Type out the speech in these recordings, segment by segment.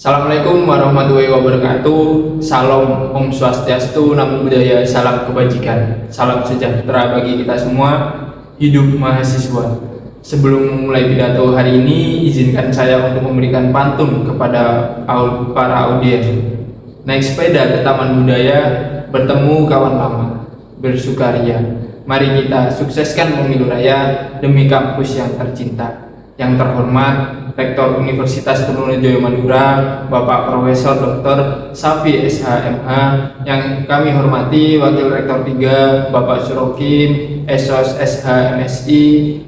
Assalamualaikum warahmatullahi wabarakatuh. Salam, Om Swastiastu, Namo Buddhaya, salam kebajikan, salam sejahtera bagi kita semua. Hidup mahasiswa. Sebelum memulai pidato hari ini, izinkan saya untuk memberikan pantun kepada para audiens. Naik sepeda ke Taman Budaya, bertemu kawan lama, bersukaria. Mari kita sukseskan pemilu raya demi kampus yang tercinta. Yang terhormat Rektor Universitas Trunojoyo Madura, Bapak Profesor Dr. Safi SHMH, yang kami hormati Wakil Rektor 3 Bapak Surokim Esos SHMSI,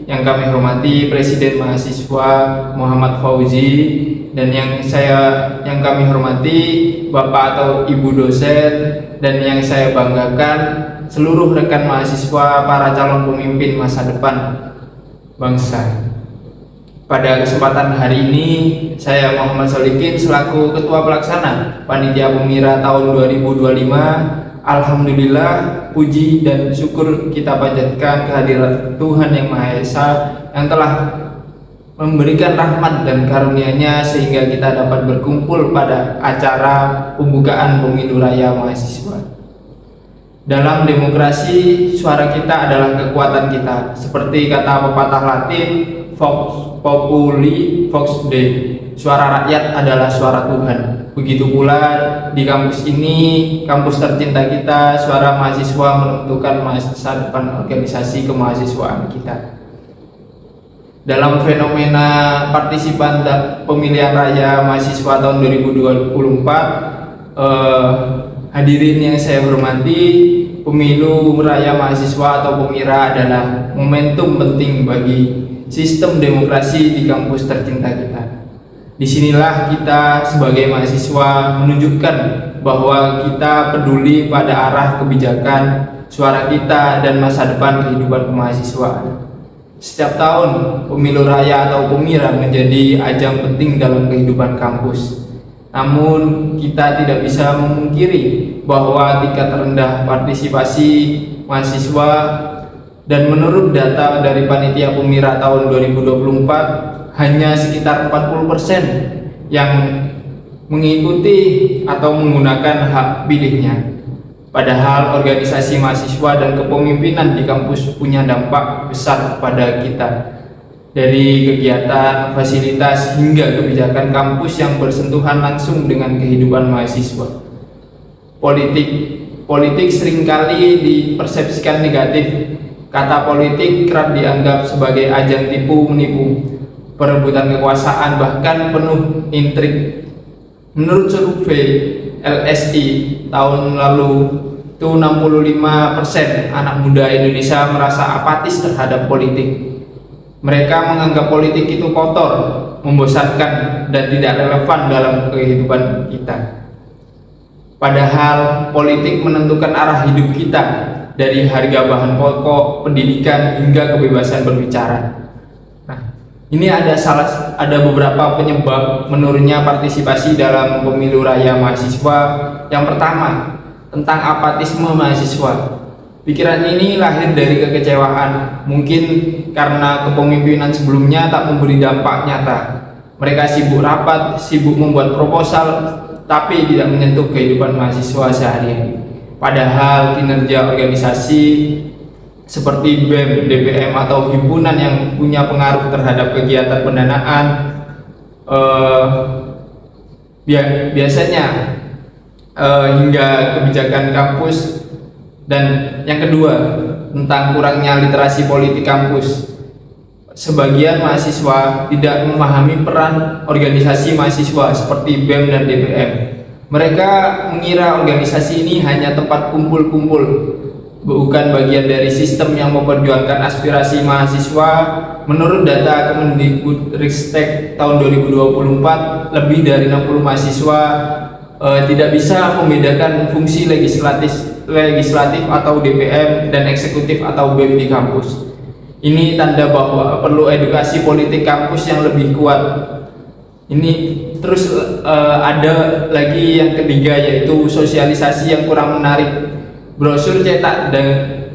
yang kami hormati Presiden Mahasiswa Muhammad Fauzi, dan yang kami hormati Bapak atau Ibu dosen, dan yang saya banggakan seluruh rekan mahasiswa, para calon pemimpin masa depan bangsa. Pada kesempatan hari ini, saya Muhammad Solikin selaku Ketua Pelaksana Panitia Pemira tahun 2025. Alhamdulillah, puji dan syukur kita panjatkan kehadirat Tuhan Yang Maha Esa yang telah memberikan rahmat dan karunia-Nya sehingga kita dapat berkumpul pada acara pembukaan pemilu raya mahasiswa. Dalam demokrasi, suara kita adalah kekuatan kita. Seperti kata pepatah Latin, Vox Populi Vox Dei, suara rakyat adalah suara Tuhan. Begitu pula di kampus ini, kampus tercinta kita, suara mahasiswa menentukan masa depan organisasi kemahasiswaan kita. Dalam fenomena partisipan pemilihan raya mahasiswa tahun 2024, hadirin yang saya hormati, pemilu raya mahasiswa atau Pemira adalah momentum penting bagi sistem demokrasi di kampus tercinta kita. Disinilah kita sebagai mahasiswa menunjukkan bahwa kita peduli pada arah kebijakan, suara kita, dan masa depan kehidupan kemahasiswaan. Setiap tahun, pemilu raya atau Pemira menjadi ajang penting dalam kehidupan kampus. Namun, kita tidak bisa memungkiri bahwa tingkat rendah partisipasi mahasiswa, dan menurut data dari Panitia Pemira tahun 2024, hanya sekitar 40% yang mengikuti atau menggunakan hak pilihnya. Padahal organisasi mahasiswa dan kepemimpinan di kampus punya dampak besar kepada kita. Dari kegiatan, fasilitas, hingga kebijakan kampus yang bersentuhan langsung dengan kehidupan mahasiswa. Politik seringkali dipersepsikan negatif. Kata politik kerap dianggap sebagai ajang tipu-menipu, perebutan kekuasaan, bahkan penuh intrik. Menurut survei LSI tahun lalu, itu 65% anak muda Indonesia merasa apatis terhadap politik. Mereka menganggap politik itu kotor, membosankan, dan tidak relevan dalam kehidupan kita. Padahal politik menentukan arah hidup kita, dari harga bahan pokok, pendidikan, hingga kebebasan berbicara. Nah, ini ada beberapa penyebab menurunnya partisipasi dalam pemilu raya mahasiswa. Yang pertama, tentang apatisme mahasiswa. Pikiran ini lahir dari kekecewaan, mungkin karena kepemimpinan sebelumnya tak memberi dampak nyata. Mereka sibuk rapat, sibuk membuat proposal, tapi tidak menyentuh kehidupan mahasiswa sehari-hari. Padahal kinerja organisasi seperti BEM, DPM, atau himpunan yang punya pengaruh terhadap kegiatan pendanaan biasanya hingga kebijakan kampus. Dan yang kedua, tentang kurangnya literasi politik kampus. Sebagian mahasiswa tidak memahami peran organisasi mahasiswa seperti BEM dan DPM. Mereka mengira organisasi ini hanya tempat kumpul-kumpul, bukan bagian dari sistem yang memperjuangkan aspirasi mahasiswa. Menurut data Kemendikbudristek tahun 2024, lebih dari 60 mahasiswa tidak bisa membedakan fungsi legislatif atau DPM dan eksekutif atau BEM di kampus. Ini tanda bahwa perlu edukasi politik kampus yang lebih kuat. Ini terus ada lagi yang ketiga, yaitu sosialisasi yang kurang menarik. Brosur cetak dan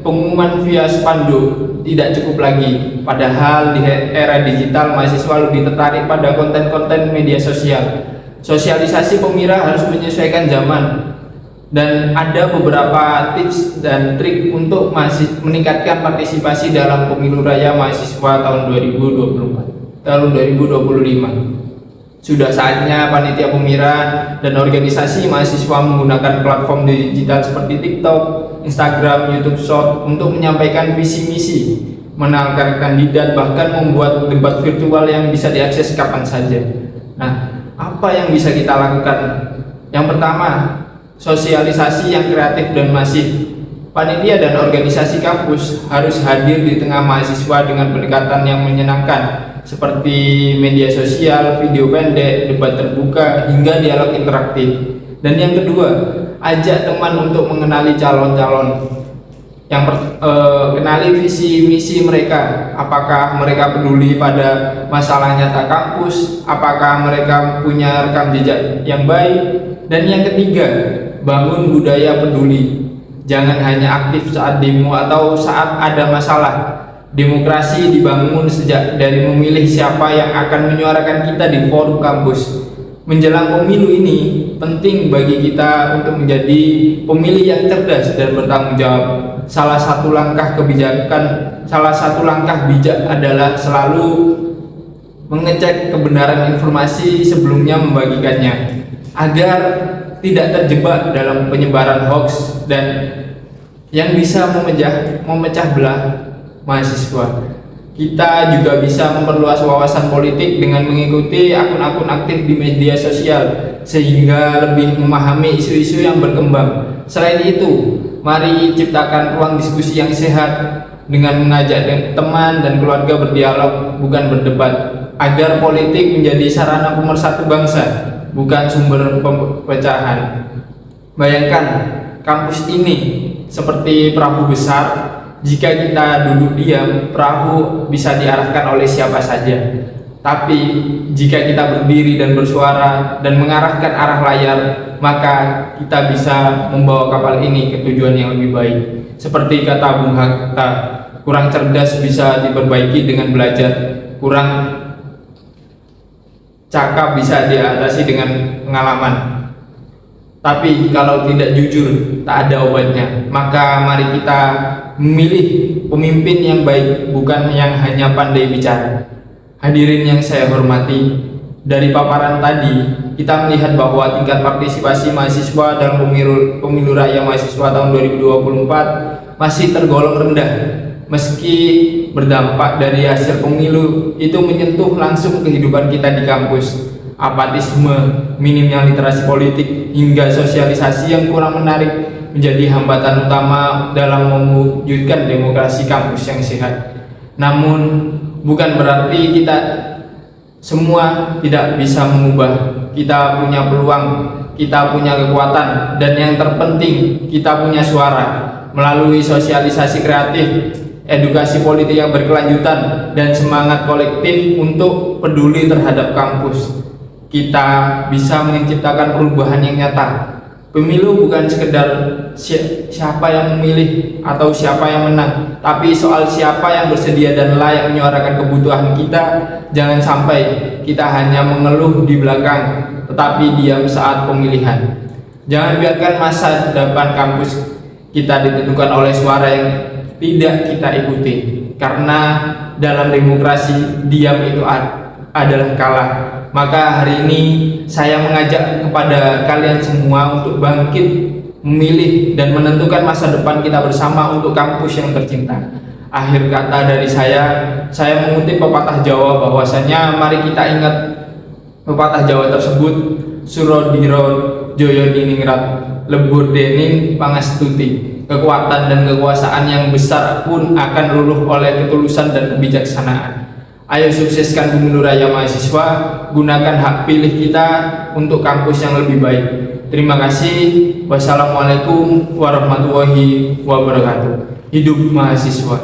pengumuman via spanduk tidak cukup lagi. Padahal di era digital mahasiswa lebih tertarik pada konten-konten media sosial. Sosialisasi Pemira harus menyesuaikan zaman, dan ada beberapa tips dan trik untuk masih meningkatkan partisipasi dalam pemilu raya mahasiswa tahun 2025. Sudah saatnya panitia Pemira dan organisasi mahasiswa menggunakan platform digital seperti TikTok, Instagram, YouTube Short untuk menyampaikan visi misi, menawarkan kandidat, bahkan membuat debat virtual yang bisa diakses kapan saja. Nah, apa yang bisa kita lakukan? Yang pertama, sosialisasi yang kreatif dan masif. Panitia dan organisasi kampus harus hadir di tengah mahasiswa dengan pendekatan yang menyenangkan, seperti media sosial, video pendek, debat terbuka, hingga dialog interaktif. Dan yang kedua, ajak teman untuk mengenali calon-calon. Kenali visi misi mereka. Apakah mereka peduli pada masalah nyata kampus? Apakah mereka punya rekam jejak yang baik? Dan yang ketiga, bangun budaya peduli. Jangan hanya aktif saat demo atau saat ada masalah. Demokrasi dibangun sejak dari memilih siapa yang akan menyuarakan kita di forum kampus. Menjelang pemilu ini penting bagi kita untuk menjadi pemilih yang cerdas dan bertanggung jawab. Salah satu langkah bijak adalah selalu mengecek kebenaran informasi sebelumnya membagikannya, agar tidak terjebak dalam penyebaran hoax dan yang bisa memecah belah mahasiswa. Kita juga bisa memperluas wawasan politik dengan mengikuti akun-akun aktif di media sosial sehingga lebih memahami isu-isu yang berkembang. Selain itu, mari ciptakan ruang diskusi yang sehat dengan mengajak teman dan keluarga berdialog, bukan berdebat, agar politik menjadi sarana pemersatu bangsa, bukan sumber perpecahan. Bayangkan kampus ini seperti perahu besar. Jika kita duduk diam, perahu bisa diarahkan oleh siapa saja. Tapi jika kita berdiri dan bersuara dan mengarahkan arah layar, maka kita bisa membawa kapal ini ke tujuan yang lebih baik. Seperti kata Bung Hatta, kurang cerdas bisa diperbaiki dengan belajar, kurang cakap bisa diatasi dengan pengalaman. Tapi kalau tidak jujur, tak ada obatnya. Maka mari kita memilih pemimpin yang baik, bukan yang hanya pandai bicara. Hadirin yang saya hormati, dari paparan tadi kita melihat bahwa tingkat partisipasi mahasiswa dalam pemilu raya mahasiswa tahun 2024 masih tergolong rendah. Meski berdampak dari hasil pemilu itu menyentuh langsung kehidupan kita di kampus. Apatisme, minimnya literasi politik, hingga sosialisasi yang kurang menarik menjadi hambatan utama dalam mewujudkan demokrasi kampus yang sehat. Namun bukan berarti kita semua tidak bisa mengubah. Kita punya peluang, kita punya kekuatan, dan yang terpenting kita punya suara. Melalui sosialisasi kreatif, edukasi politik yang berkelanjutan, dan semangat kolektif untuk peduli terhadap kampus, kita bisa menciptakan perubahan yang nyata. Pemilu bukan sekedar siapa yang memilih atau siapa yang menang, tapi soal siapa yang bersedia dan layak menyuarakan kebutuhan kita. Jangan sampai kita hanya mengeluh di belakang, tetapi diam saat pemilihan. Jangan biarkan masa depan kampus kita ditentukan oleh suara yang tidak kita ikuti, karena dalam demokrasi diam itu adalah kalah. Maka hari ini saya mengajak kepada kalian semua untuk bangkit, memilih dan menentukan masa depan kita bersama untuk kampus yang tercinta. Akhir kata dari saya mengutip pepatah Jawa bahwasanya mari kita ingat pepatah Jawa tersebut, Surodiro Joyo Diningrat Lebur Dening Pangastuti. Kekuatan dan kekuasaan yang besar pun akan luluh oleh ketulusan dan kebijaksanaan. Ayo sukseskan pemilu raya mahasiswa, gunakan hak pilih kita untuk kampus yang lebih baik. Terima kasih. Wassalamualaikum warahmatullahi wabarakatuh. Hidup mahasiswa.